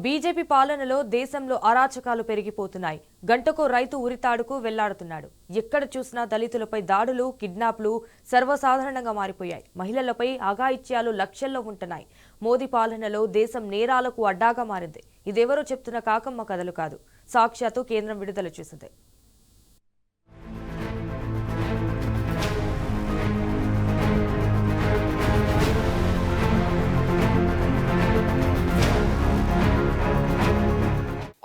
BJP పాలనలో దేశంలో అరాచకాలు పెరిగిపోతున్నాయి. గంటకో రైతు ఉరితాడుకు వెళ్లాడుతున్నాడు. ఎక్కడ చూసినా దళితులపై దాడులు, కిడ్నాప్లు సర్వసాధారణంగా మారిపోయాయి. మహిళలపై అఘాయిత్యాలు లక్షల్లో ఉంటున్నాయి. మోదీ పాలనలో దేశం నేరాలకు అడ్డాగా మారింది. ఇదెవరో చెప్తున్న కాకమ్మ కథలు కాదు, సాక్షాత్తు కేంద్రం విడుదల చేసింది.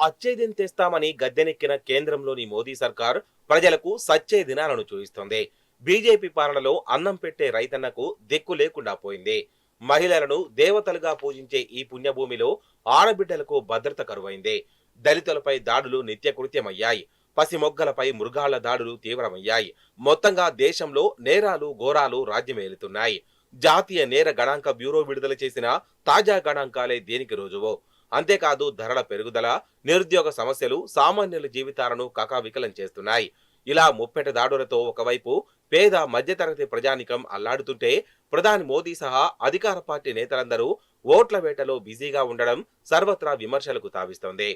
అచ్చేదిన తెస్తామని గద్దెనెక్కిన కేంద్రంలోని మోదీ సర్కార్ ప్రజలకు సచ్చే దినాలను చూయిస్తోంది. బీజేపీ పాలనలో అన్నం పెట్టే రైతన్నకు దిక్కు లేకుండా పోయింది. మహిళలను దేవతలుగా పూజించే ఈ పుణ్యభూమిలో ఆడబిడ్డలకు భద్రత కరువైంది. దళితులపై దాడులు నిత్యకృత్యమయ్యాయి. పసిమొగ్గలపై మృగాళ్ల దాడులు తీవ్రమయ్యాయి. మొత్తంగా దేశంలో నేరాలు ఘోరాలు రాజ్యమేలుతున్నాయి. జాతీయ నేర గణాంక బ్యూరో విడుదల చేసిన తాజా గణాంకాలే దీనికి రుజువు. అంతేకాదు ధరల పెరుగుదల, నిరుద్యోగ సమస్యలు సామాన్యుల జీవితాలను కకావికలం చేస్తున్నాయి. ఇలా ముప్పెట దాడులతో ఒకవైపు పేద మధ్యతరగతి ప్రజానికం అల్లాడుతుంటే, ప్రధాని మోదీ సహా అధికార పార్టీ నేతలందరూ ఓట్ల వేటలో బిజీగా ఉండడం సర్వత్రా విమర్శలకు తావిస్తోంది.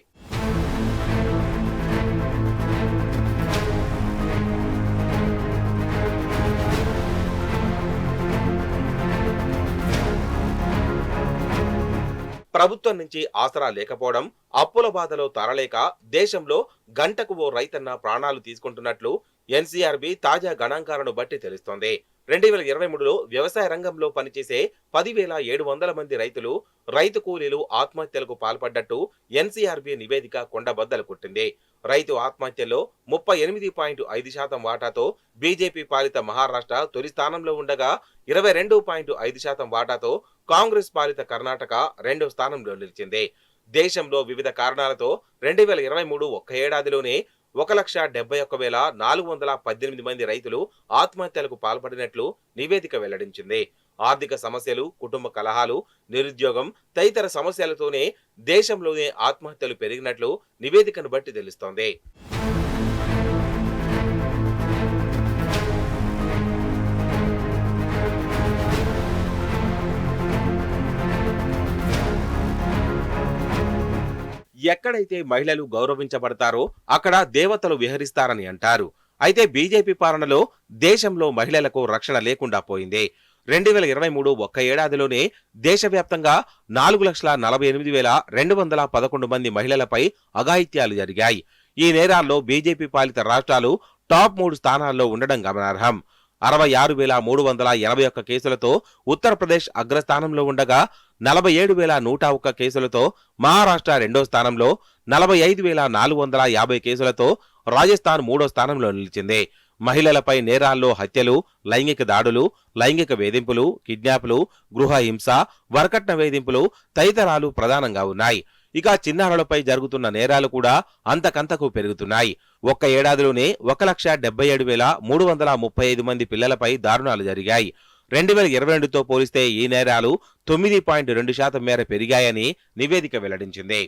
ప్రభుత్వం నుంచి ఆసరా లేకపోవడం, అప్పుల బాధలో తరలేక దేశంలో గంటకు ఓ రైతన్న ప్రాణాలు తీసుకుంటున్నట్లు ఎన్సీఆర్బీ తాజా గణాంకాలను బట్టి తెలుస్తోంది. 2023లో వ్యవసాయ రంగంలో పనిచేసే 10,700 మంది రైతులు, రైతు కూలీలు ఆత్మహత్యలకు పాల్పడ్డట్టు ఎన్సీఆర్బీ నివేదిక కొండబద్దలు కొట్టింది. రైతు ఆత్మహత్యల్లో 38.5% వాటాతో బీజేపీ పాలిత మహారాష్ట్ర తొలి స్థానంలో ఉండగా, 22.5% వాటాతో కాంగ్రెస్ పాలిత కర్ణాటక రెండో స్థానంలో నిలిచింది. దేశంలో వివిధ కారణాలతో 2023 ఒక్క ఏడాదిలోనే 1,71,418 మంది రైతులు ఆత్మహత్యలకు పాల్పడినట్లు నివేదిక వెల్లడించింది. ఆర్థిక సమస్యలు, కుటుంబ కలహాలు, నిరుద్యోగం తదితర సమస్యలతోనే దేశంలోనే ఆత్మహత్యలు పెరిగినట్లు నివేదికను బట్టి తెలుస్తోంది. ఎక్కడైతే మహిళలు గౌరవించబడతారో అక్కడ దేవతలు విహరిస్తారని అంటారు. అయితే బీజేపీ పాలనలో దేశంలో మహిళలకు రక్షణ లేకుండా పోయింది. 2023 ఒక్క ఏడాదిలోనే దేశవ్యాప్తంగా 4,48,211 మంది మహిళలపై అఘాయిత్యాలు జరిగాయి. ఈ నేరాల్లో బీజేపీ పాలిత రాష్ట్రాలు టాప్ 3 స్థానాల్లో ఉండడం గమనార్హం. 66,381 కేసులతో ఉత్తరప్రదేశ్ అగ్రస్థానంలో ఉండగా, 47,101 కేసులతో మహారాష్ట్ర రెండో స్థానంలో, 45,450 కేసులతో రాజస్థాన్ మూడో స్థానంలో నిలిచింది. మహిళలపై నేరాల్లో హత్యలు, లైంగిక దాడులు, లైంగిక వేధింపులు, కిడ్నాప్లు, గృహ హింస, వరకట్న వేధింపులు తదితరాలు ప్రధానంగా ఉన్నాయి. ఇక చిన్నారులపై జరుగుతున్న నేరాలు కూడా అంతకంతకు పెరుగుతున్నాయి. ఒక్క ఏడాదిలోనే 1,77,335 మంది పిల్లలపై దారుణాలు జరిగాయి. 2022తో పోలిస్తే ఈ నేరాలు 9.2% మేర పెరిగాయని నివేదిక వెల్లడించింది.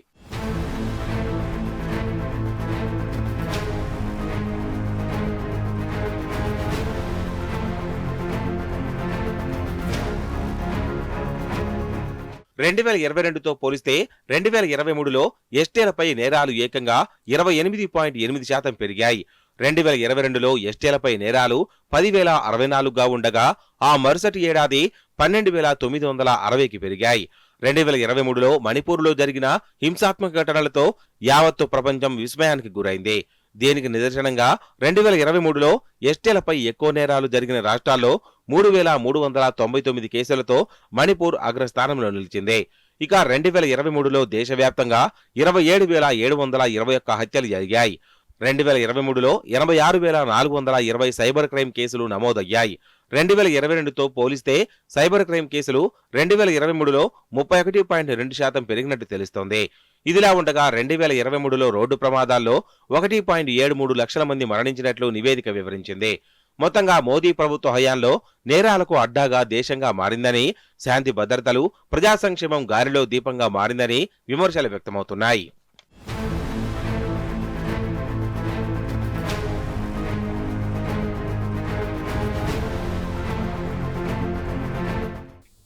పోలిస్తే 2023లో ఎస్టీలపై నేరాలు ఏకంగా 28.8% పెరిగాయి. 2022లో ఎస్టీలపై నేరాలు 10,064గా ఉండగా, ఆ మరుసటి ఏడాది 12,960కి పెరిగాయి. 2023లో మణిపూర్లో జరిగిన హింసాత్మక ఘటనలతో యావత్తు ప్రపంచం విస్మయానికి గురైంది. దీనికి నిదర్శనంగా 2023లో ఎస్టీలపై ఎక్కువ నేరాలు జరిగిన రాష్ట్రాల్లో 3,399 కేసులతో మణిపూర్ అగ్రస్థానంలో నిలిచింది. ఇక 2023లో దేశవ్యాప్తంగా 27,721 హత్యలు జరిగాయి. 2023లో 86,420 సైబర్ క్రైమ్ కేసులు నమోదయ్యాయి. 2022తో పోలిస్తే సైబర్ క్రైమ్ కేసులు 2023లో 31.2% పెరిగినట్టు తెలుస్తోంది. ఇదిలా ఉండగా 2023లో రోడ్డు ప్రమాదాల్లో 1.73 లక్షల మంది మరణించినట్లు నివేదిక వివరించింది. మొత్తంగా మోదీ ప్రభుత్వ హయాంలో నేరాలకు అడ్డాగా దేశంగా మారిందని, శాంతి భద్రతలు, ప్రజా సంక్షేమం గారిలో దీపంగా మారిందని విమర్శలు వ్యక్తమవుతున్నాయి.